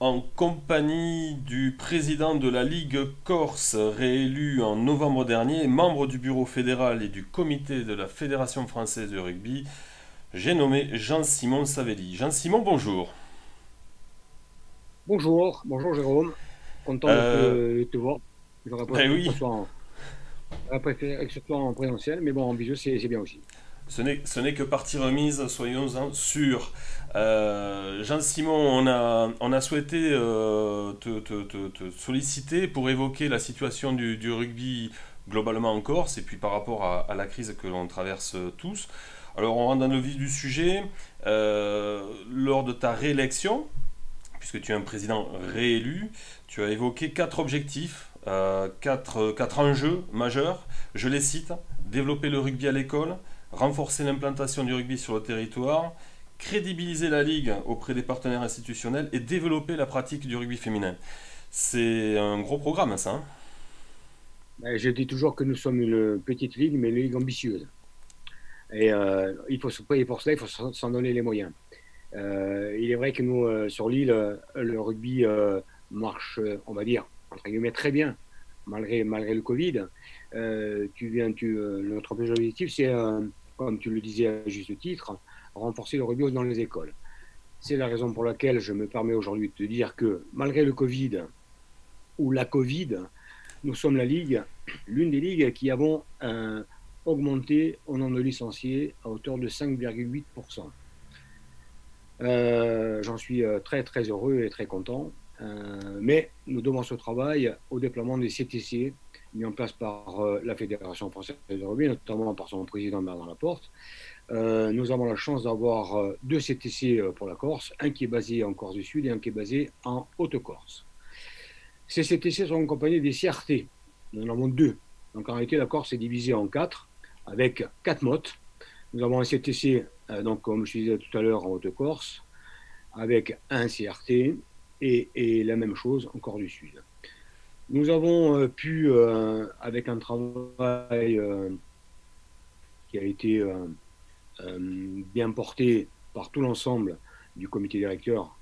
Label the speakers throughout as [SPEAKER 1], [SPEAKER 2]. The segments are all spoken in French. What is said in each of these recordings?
[SPEAKER 1] en compagnie du président de la Ligue Corse, réélu en novembre dernier, membre du bureau fédéral et du comité de la Fédération française de rugby. J'ai nommé Jean-Simon Savelli. Jean-Simon, bonjour.
[SPEAKER 2] Bonjour Jérôme, content
[SPEAKER 1] Euh,
[SPEAKER 2] de te voir. J'aurais
[SPEAKER 1] ben
[SPEAKER 2] préféré que
[SPEAKER 1] oui,
[SPEAKER 2] ça soit j'aurais préféré que ce soit en présentiel, mais bon, en visio, c'est bien aussi.
[SPEAKER 1] ce n'est que partie remise, soyons-en sûrs. Jean-Simon, on a souhaité te solliciter pour évoquer la situation du rugby globalement en Corse et puis par rapport à la crise que l'on traverse tous. Alors on rentre dans le vif du sujet. Lors de ta réélection, puisque tu es un président réélu, tu as évoqué quatre objectifs, quatre enjeux majeurs. Je les cite: développer le rugby à l'école, renforcer l'implantation du rugby sur le territoire, crédibiliser la Ligue auprès des partenaires institutionnels et développer la pratique du rugby féminin. C'est un gros programme, ça, hein.
[SPEAKER 2] Je dis toujours que nous sommes une petite ligue, mais une ligue ambitieuse. Et il faut se payer pour cela, il faut s'en donner les moyens. Il est vrai que nous, sur l'île, le rugby marche, on va dire, entre guillemets, très bien, malgré le Covid. Notre objectif, c'est, comme tu le disais à juste titre, renforcer le rugby dans les écoles. C'est la raison pour laquelle je me permets aujourd'hui de te dire que malgré le Covid ou la Covid, nous sommes la ligue, l'une des ligues qui avons augmenté au nombre de licenciés à hauteur de 5,8%. J'en suis très très heureux et très content. Mais nous devons ce travail au déploiement des CTC mis en place par la Fédération française de rugby, notamment par son président Bernard Laporte. Nous avons la chance d'avoir deux CTC pour la Corse, un qui est basé en Corse du Sud et un qui est basé en Haute-Corse. Ces CTC sont accompagnés des CRT. Nous en avons deux. Donc en réalité, la Corse est divisée en quatre, avec quatre mottes. Nous avons un CTC, donc, comme je disais tout à l'heure, en Haute-Corse, avec un CRT et la même chose en Corse du Sud. Nous avons pu, avec un travail qui a été bien porté par tout l'ensemble du comité directeur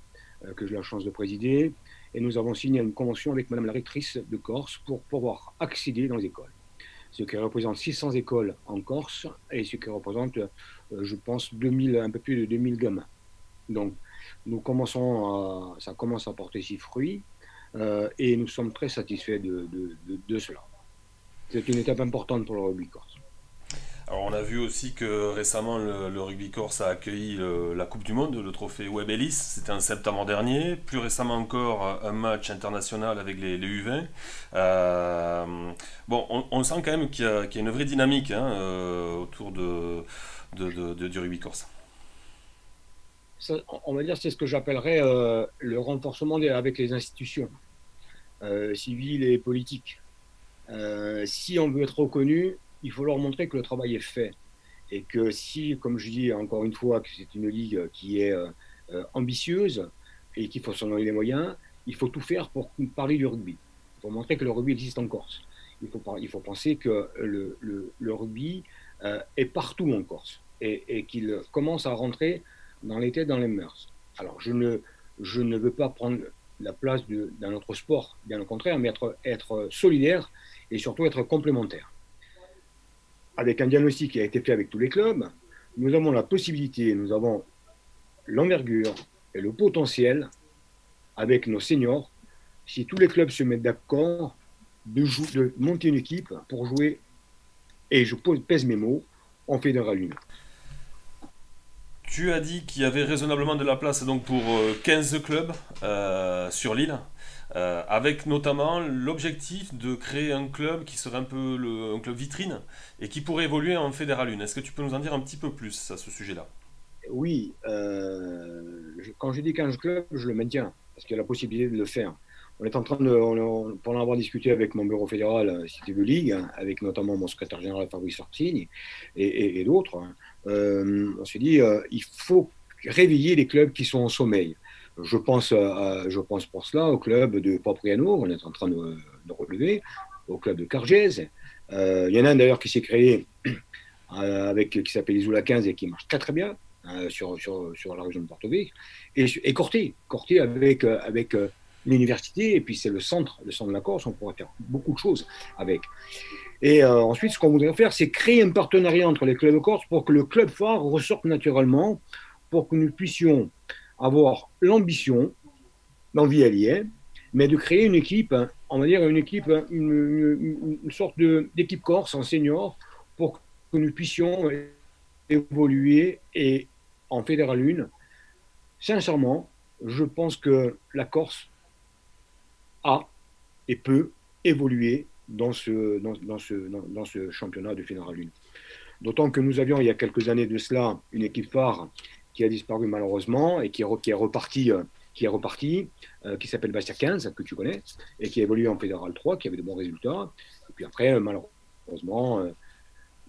[SPEAKER 2] que j'ai la chance de présider. Et nous avons signé une convention avec Madame la rectrice de Corse pour pouvoir accéder dans les écoles. Ce qui représente 600 écoles en Corse et ce qui représente, je pense, 2000, un peu plus de 2000 gamins. Donc, ça commence à porter ses fruits et nous sommes très satisfaits de cela. C'est une étape importante pour le rugby corse.
[SPEAKER 1] Alors on a vu aussi que récemment le rugby corse a accueilli la Coupe du Monde, le trophée Webb Ellis, c'était en septembre dernier. Plus récemment encore un match international avec les U20. Bon, on sent quand même qu'il y a une vraie dynamique, hein, autour du rugby corse.
[SPEAKER 2] Ça, on va dire c'est ce que j'appellerais le renforcement avec les institutions civiles et politiques. Si on veut être reconnu, il faut leur montrer que le travail est fait. Et que si, comme je dis encore une fois, que c'est une ligue qui est ambitieuse et qu'il faut s'en donner les moyens, il faut tout faire pour parler du rugby. Il faut montrer que le rugby existe en Corse. Il faut penser que le rugby est partout en Corse et qu'il commence à rentrer dans les têtes, dans les mœurs. Alors, je ne veux pas prendre la place d'un autre sport, bien au contraire, mais être solidaire et surtout être complémentaire. Avec un diagnostic qui a été fait avec tous les clubs, nous avons la possibilité, nous avons l'envergure et le potentiel avec nos seniors, si tous les clubs se mettent d'accord, de monter une équipe pour jouer, et je pèse mes mots, en fédéral 1.
[SPEAKER 1] Tu as dit qu'il y avait raisonnablement de la place donc pour 15 clubs sur l'île, avec notamment l'objectif de créer un club qui serait un peu un club vitrine et qui pourrait évoluer en Fédéral 1. Est-ce que tu peux nous en dire un petit peu plus à ce sujet-là?
[SPEAKER 2] Oui, quand je dis 15 clubs, je le maintiens, parce qu'il y a la possibilité de le faire. On est en train de, pour en avoir discuté avec mon bureau fédéral Cité de Ligue, hein, avec notamment mon secrétaire général Fabrice Fortini et d'autres, hein, on s'est dit il faut réveiller les clubs qui sont en sommeil. Je pense pour cela au club de Propriano, on est en train de relever, au club de Cargèse. Il y en a un d'ailleurs qui s'est créé qui s'appelle Isola 15 et qui marche très très bien. sur la région de Porto Vecchio, et Corté avec l'université, et puis c'est le centre de la Corse, on pourrait faire beaucoup de choses avec. Et ensuite, ce qu'on voudrait faire, c'est créer un partenariat entre les clubs corses pour que le club phare ressorte naturellement, pour que nous puissions avoir l'ambition, l'envie elle y est, mais de créer une équipe, on va dire une équipe, une sorte d'équipe corse en senior, pour que nous puissions évoluer et en Fédéral 1. Sincèrement, je pense que la Corse a et peut évoluer dans ce championnat de Fédéral 1. D'autant que nous avions, il y a quelques années de cela, une équipe phare qui a disparu malheureusement et qui est repartie, qui s'appelle Bastia 15, que tu connais, et qui a évolué en Fédéral 3, qui avait de bons résultats. Et puis après, malheureusement,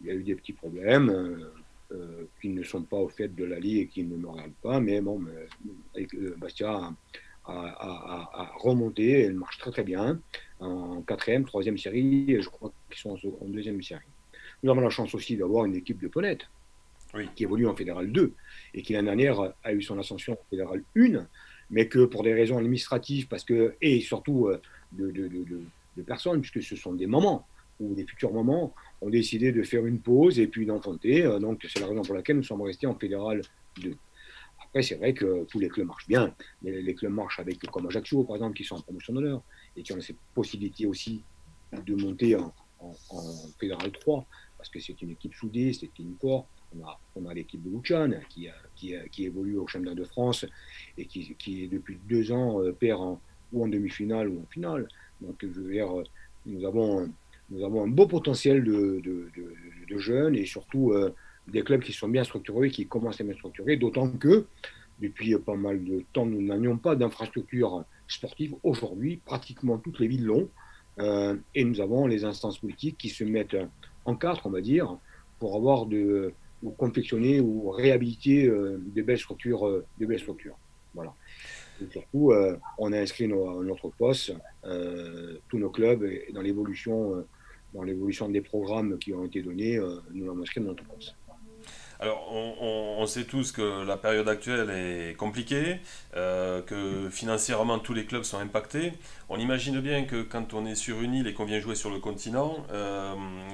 [SPEAKER 2] il y a eu des petits problèmes qui ne sont pas au fait de la Ligue et qui ne me regardent pas, mais bon, Bastia a remonté, elle marche très très bien, en quatrième, troisième série, et je crois qu'ils sont en deuxième série. Nous avons la chance aussi d'avoir une équipe de Ponette, oui, qui évolue en Fédéral 2 et qui l'année dernière a eu son ascension en Fédéral 1, mais que pour des raisons administratives, et surtout de personnes, puisque ce sont des mamans ou des futurs mamans, ont décidé de faire une pause et puis d'enfanter. Donc c'est la raison pour laquelle nous sommes restés en Fédéral 2. Après, c'est vrai que tous les clubs marchent bien. Les clubs marchent avec, comme Ajaccio, par exemple, qui sont en promotion d'honneur et qui ont cette possibilité aussi de monter en Fédéral 3, parce que c'est une équipe soudée, c'est une forte. On a l'équipe de Luciane qui évolue au championnat de France et qui depuis 2 ans perd ou en demi-finale ou en finale. Donc, je veux dire, nous avons un beau potentiel de jeunes et surtout des clubs qui sont bien structurés, qui commencent à bien structurés, d'autant que depuis pas mal de temps, nous n'avions pas d'infrastructure sportive. Aujourd'hui, pratiquement toutes les villes l'ont, et nous avons les instances politiques qui se mettent en quatre, on va dire, pour avoir ou confectionner ou réhabiliter des belles structures. Voilà. Et surtout, on a inscrit notre poste, tous nos clubs, et dans l'évolution des programmes qui ont été donnés, nous l'avons inscrit dans notre poste.
[SPEAKER 1] Alors, on sait tous que la période actuelle est compliquée, que financièrement tous les clubs sont impactés. On imagine bien que quand on est sur une île et qu'on vient jouer sur le continent,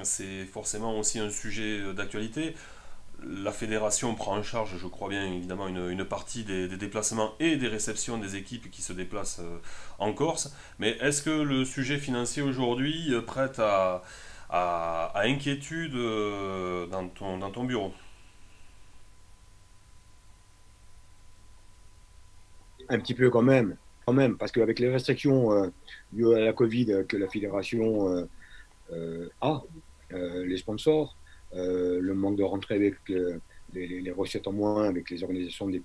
[SPEAKER 1] c'est forcément aussi un sujet d'actualité. La fédération prend en charge, je crois bien évidemment, une partie des déplacements et des réceptions des équipes qui se déplacent en Corse. Mais est-ce que le sujet financier aujourd'hui prête à inquiétude dans ton bureau?
[SPEAKER 2] Un petit peu quand même, parce qu'avec les restrictions dues à la Covid que la fédération a, les sponsors, le manque de rentrée avec les recettes en moins, avec les organisations des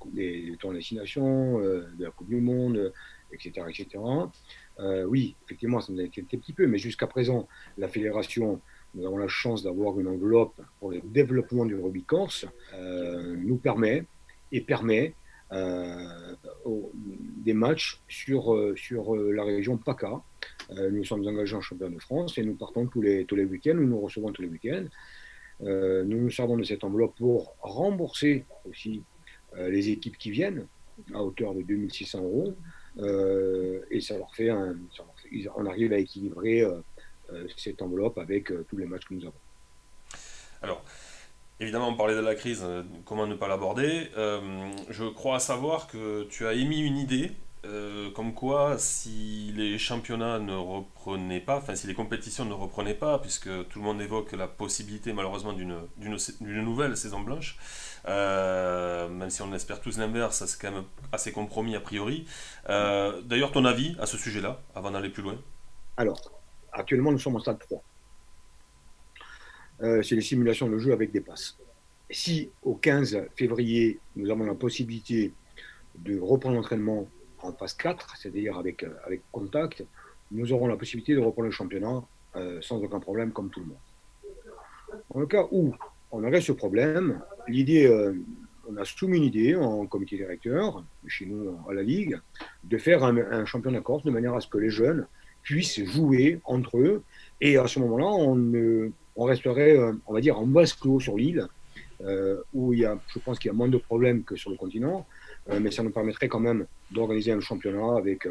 [SPEAKER 2] tournois de destination, de la Coupe du Monde, etc. etc. Oui, effectivement, ça nous a inquiété un petit peu, mais jusqu'à présent, la fédération, nous avons la chance d'avoir une enveloppe pour le développement du rugby corse, nous permet et permet des matchs sur la région PACA. Nous sommes engagés en championnat de France et nous partons tous les week-ends, nous recevons tous les week-ends. Nous nous servons de cette enveloppe pour rembourser aussi les équipes qui viennent à hauteur de 2600 euros. Et on arrive à équilibrer cette enveloppe avec tous les matchs que nous avons.
[SPEAKER 1] Alors, évidemment, on parlait de la crise, comment ne pas l'aborder. Je crois savoir que tu as émis une idée, comme quoi si les championnats ne reprenaient pas, enfin si les compétitions ne reprenaient pas, puisque tout le monde évoque la possibilité malheureusement d'une nouvelle saison blanche, même si on espère tous l'inverse, c'est quand même assez compromis a priori. D'ailleurs, ton avis à ce sujet-là, avant d'aller plus loin?
[SPEAKER 2] Alors, actuellement, nous sommes en stade 3. C'est les simulations de jeu avec des passes. Si au 15 février, nous avons la possibilité de reprendre l'entraînement en phase 4, c'est-à-dire avec contact, nous aurons la possibilité de reprendre le championnat sans aucun problème, comme tout le monde. Dans le cas où on aurait ce problème, l'idée, on a soumis une idée en comité directeur, chez nous à la Ligue, de faire un championnat corse de manière à ce que les jeunes puissent jouer entre eux, et à ce moment-là, on resterait, on va dire, en vase clos sur l'île, où je pense qu'il y a moins de problèmes que sur le continent, mais ça nous permettrait quand même d'organiser un championnat avec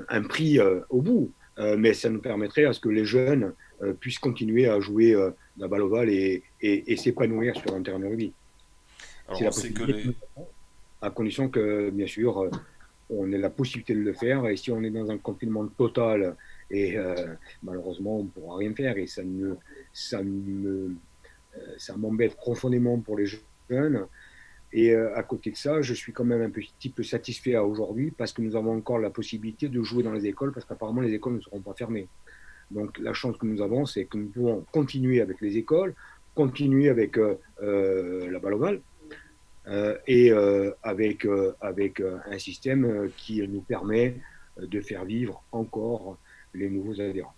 [SPEAKER 2] un prix au bout. Mais ça nous permettrait à ce que les jeunes puissent continuer à jouer la balle ovale et s'épanouir sur un terrain de rugby.
[SPEAKER 1] Alors
[SPEAKER 2] C'est
[SPEAKER 1] on
[SPEAKER 2] la
[SPEAKER 1] sait que
[SPEAKER 2] possibilité que
[SPEAKER 1] les...
[SPEAKER 2] nous avons, à condition que, bien sûr, on ait la possibilité de le faire. Et si on est dans un confinement total, et malheureusement, on ne pourra rien faire. Et ça me, ça m'embête profondément pour les jeunes. Et à côté de ça, je suis quand même un petit peu satisfait à aujourd'hui parce que nous avons encore la possibilité de jouer dans les écoles parce qu'apparemment les écoles ne seront pas fermées. Donc la chance que nous avons, c'est que nous pouvons continuer avec les écoles, continuer avec la balle ovale et avec un système qui nous permet de faire vivre encore les nouveaux adhérents.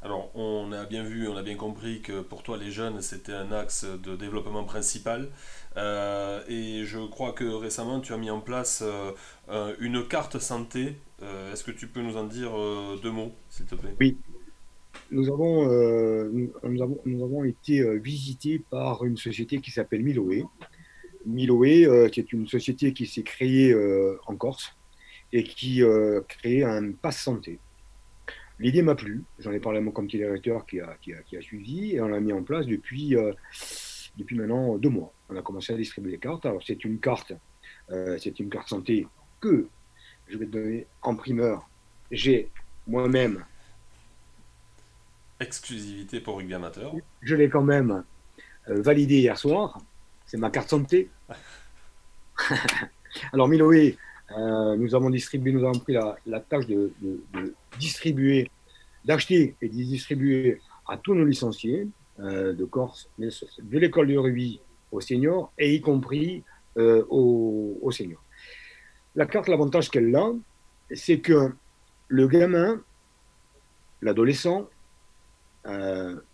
[SPEAKER 1] Alors, on a bien vu, on a bien compris que pour toi, les jeunes, c'était un axe de développement principal. Et je crois que récemment, tu as mis en place une carte santé. Est-ce que tu peux nous en dire deux mots, s'il te plaît?
[SPEAKER 2] Oui, nous avons été visités par une société qui s'appelle Miloé. Miloé, qui est une société qui s'est créée en Corse et qui crée un pass santé. L'idée m'a plu, j'en ai parlé à mon comité directeur qui a suivi et on l'a mis en place depuis maintenant 2 mois. On a commencé à distribuer les cartes. Alors c'est une carte santé que je vais te donner en primeur. J'ai moi-même,
[SPEAKER 1] Exclusivité pour rugby amateur.
[SPEAKER 2] je l'ai quand même validée hier soir. C'est ma carte santé. Alors Miloé, nous avons pris la tâche de distribuer, d'acheter et de distribuer à tous nos licenciés de Corse, de l'école de rugby aux seniors et y compris aux seniors. La carte, l'avantage qu'elle a, c'est que le gamin, l'adolescent,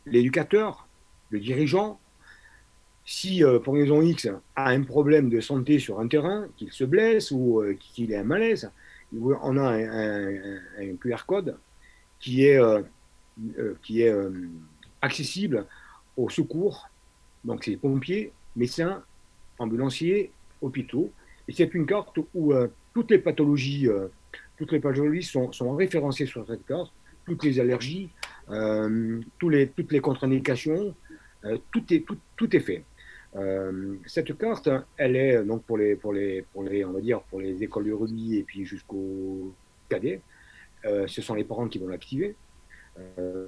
[SPEAKER 2] l'éducateur, le dirigeant, si pour une raison X a un problème de santé sur un terrain, qu'il se blesse ou qu'il ait un malaise, on a un QR code qui est, qui est accessible aux secours, donc c'est pompiers, médecins, ambulanciers, hôpitaux. Et c'est une carte où toutes les pathologies sont référencées sur cette carte, toutes les allergies, toutes les contre-indications, tout est fait. Cette carte, elle est donc on va dire pour les écoles de rugby et puis jusqu'aux cadets. Ce sont les parents qui vont l'activer. Euh,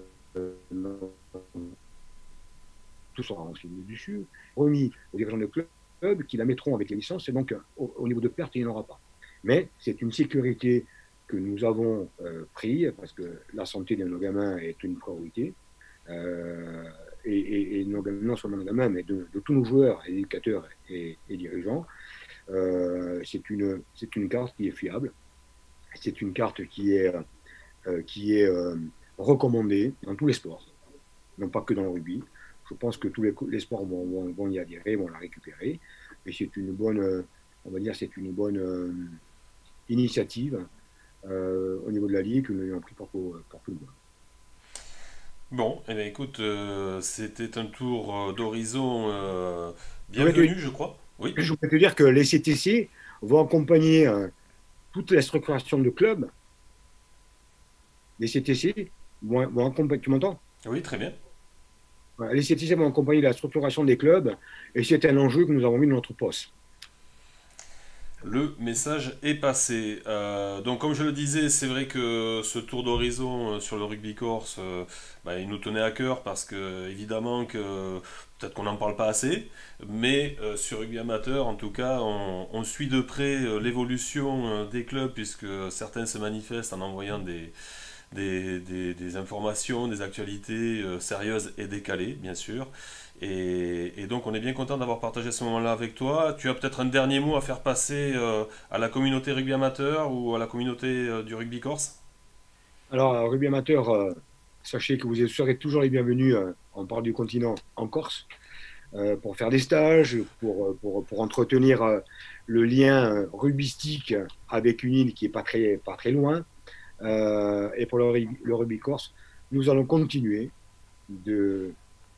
[SPEAKER 2] tout sera renseigné dessus, remis aux dirigeants de club qui la mettront avec les licences. Et donc, au niveau de perte, il n'y en aura pas. Mais c'est une sécurité que nous avons pris parce que la santé de nos gamins est une priorité. Et non seulement nos gamins, mais de tous nos joueurs, éducateurs et dirigeants. C'est une carte qui est fiable. C'est une carte qui est recommandée dans tous les sports, non pas que dans le rugby. Je pense que tous les sports vont y adhérer, vont la récupérer. Et c'est une bonne, on va dire, c'est une bonne initiative au niveau de la Ligue que nous avons pris pour tout le monde.
[SPEAKER 1] Bon, eh bien, écoute, c'était un tour d'horizon
[SPEAKER 2] Je voudrais
[SPEAKER 1] bienvenu, je crois. Oui.
[SPEAKER 2] je voudrais te dire que les CTC vont accompagner toute la structuration de clubs. Les CTC vont accompagner, tu m'entends?
[SPEAKER 1] Oui, très bien.
[SPEAKER 2] Voilà, les CTC vont accompagner la structuration des clubs et c'est un enjeu que nous avons mis dans notre poste.
[SPEAKER 1] Le message est passé. Donc, comme je le disais, c'est vrai que ce tour d'horizon sur le rugby corse, bah, il nous tenait à cœur parce que, évidemment, que peut-être qu'on n'en parle pas assez, mais sur rugby amateur, en tout cas, on suit de près l'évolution des clubs puisque certains se manifestent en envoyant des informations, des actualités sérieuses et décalées, bien sûr. Et donc on est bien content d'avoir partagé ce moment-là avec toi. Tu as peut-être un dernier mot à faire passer à la communauté rugby amateur ou à la communauté du rugby corse?
[SPEAKER 2] Alors, rugby amateur, sachez que vous serez toujours les bienvenus, on parle du continent, en Corse, pour faire des stages, pour entretenir le lien rugbystique avec une île qui n'est pas très loin. Et pour le rugby corse, nous allons continuer de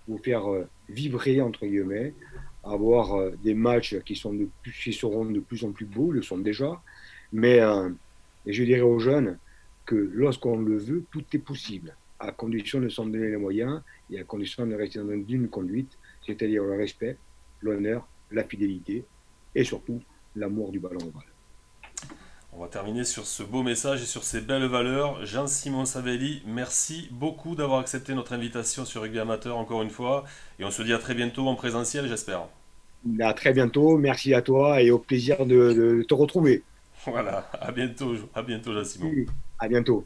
[SPEAKER 2] vous faire vibrer, entre guillemets, avoir des matchs qui seront de plus en plus beaux, le sont déjà, mais et je dirais aux jeunes que lorsqu'on le veut, tout est possible, à condition de s'en donner les moyens et à condition de rester dans une conduite, c'est-à-dire le respect, l'honneur, la fidélité et surtout l'amour du ballon ovale.
[SPEAKER 1] On va terminer sur ce beau message et sur ces belles valeurs. Jean-Simon Savelli, merci beaucoup d'avoir accepté notre invitation sur Rugby Amateur encore une fois. Et on se dit à très bientôt en présentiel, j'espère.
[SPEAKER 2] À très bientôt, merci à toi et au plaisir de te retrouver.
[SPEAKER 1] Voilà, à bientôt Jean-Simon.
[SPEAKER 2] À bientôt.